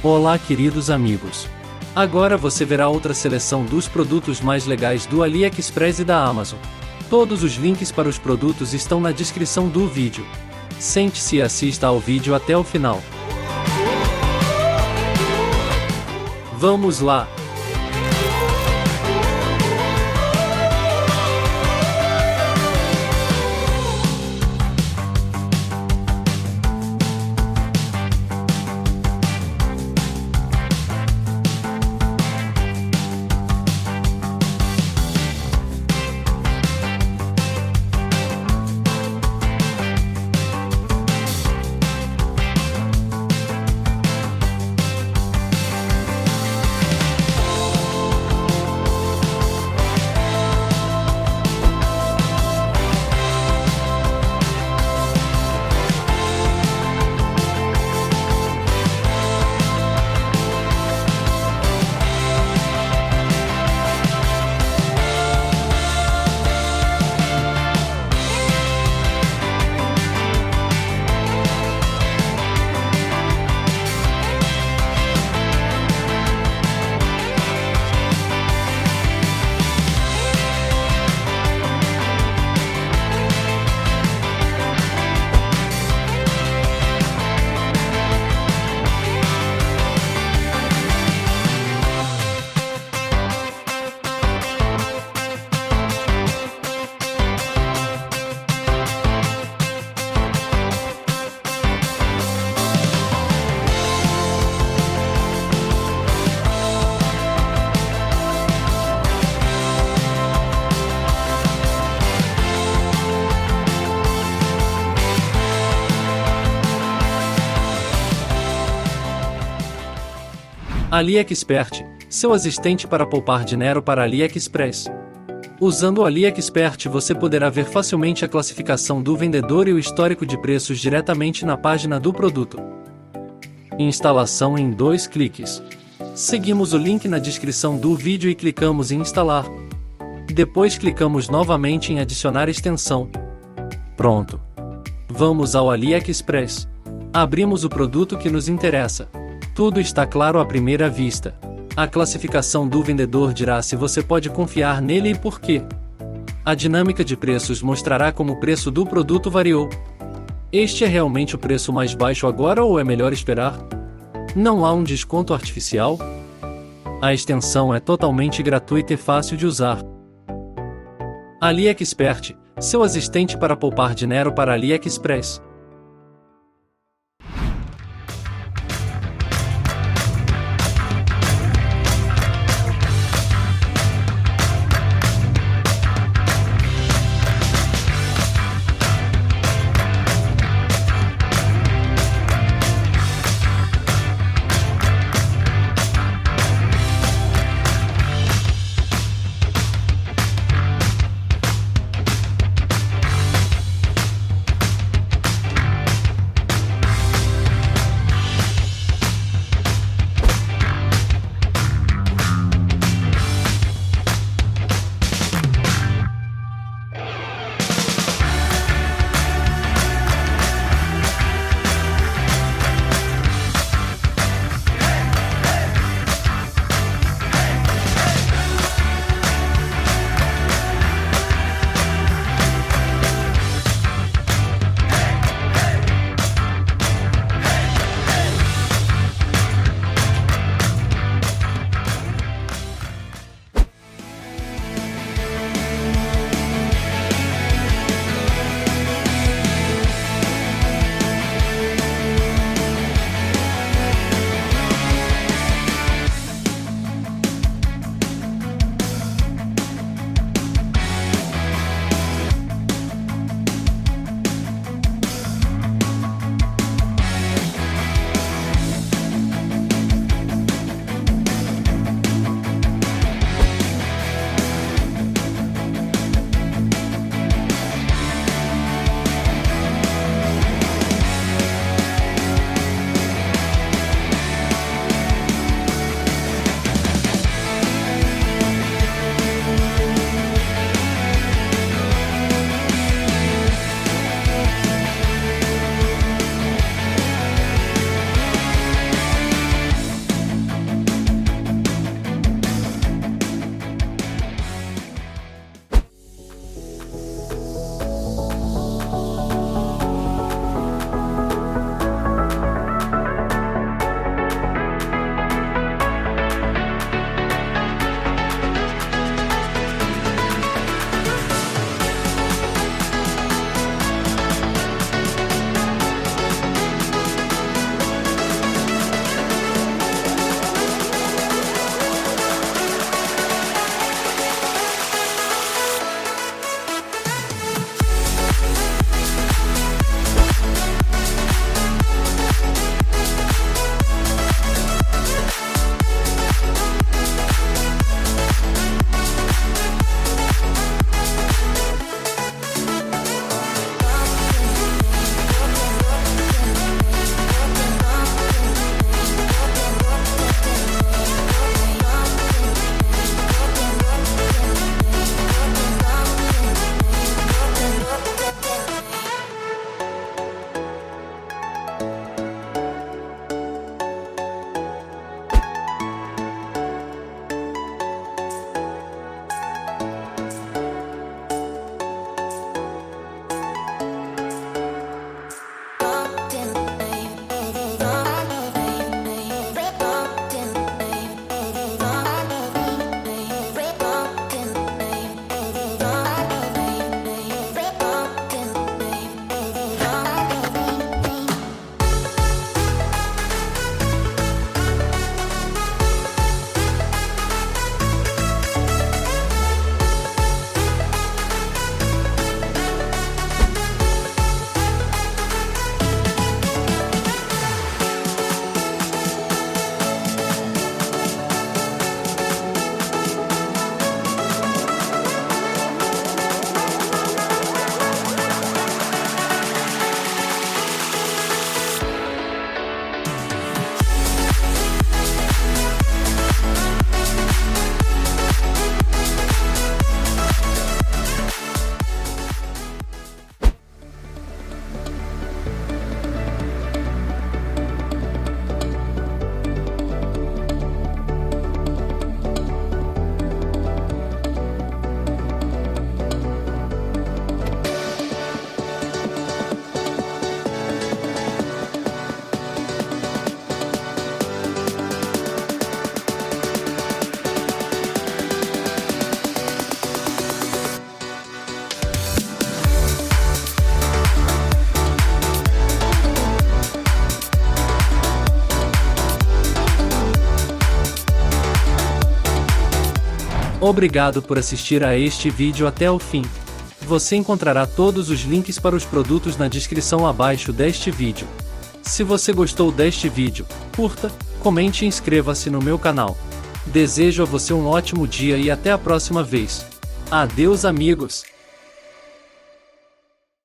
Olá, queridos amigos! Agora você verá outra seleção dos produtos mais legais do AliExpress e da Amazon. Todos os links para os produtos estão na descrição do vídeo. Sente-se e assista ao vídeo até o final. Vamos lá! AliExpert, seu assistente para poupar dinheiro para AliExpress. Usando o AliExpert você poderá ver facilmente a classificação do vendedor e o histórico de preços diretamente na página do produto. Instalação em 2 cliques. Seguimos o link na descrição do vídeo e clicamos em instalar. Depois clicamos novamente em adicionar extensão. Pronto. Vamos ao AliExpress. Abrimos o produto que nos interessa. Tudo está claro à primeira vista. A classificação do vendedor dirá se você pode confiar nele e por quê. A dinâmica de preços mostrará como o preço do produto variou. Este é realmente o preço mais baixo agora ou é melhor esperar? Não há um desconto artificial? A extensão é totalmente gratuita e fácil de usar. AliExpert, seu assistente para poupar dinheiro para AliExpress. Obrigado por assistir a este vídeo até o fim. Você encontrará todos os links para os produtos na descrição abaixo deste vídeo. Se você gostou deste vídeo, curta, comente e inscreva-se no meu canal. Desejo a você um ótimo dia e até a próxima vez. Adeus, amigos!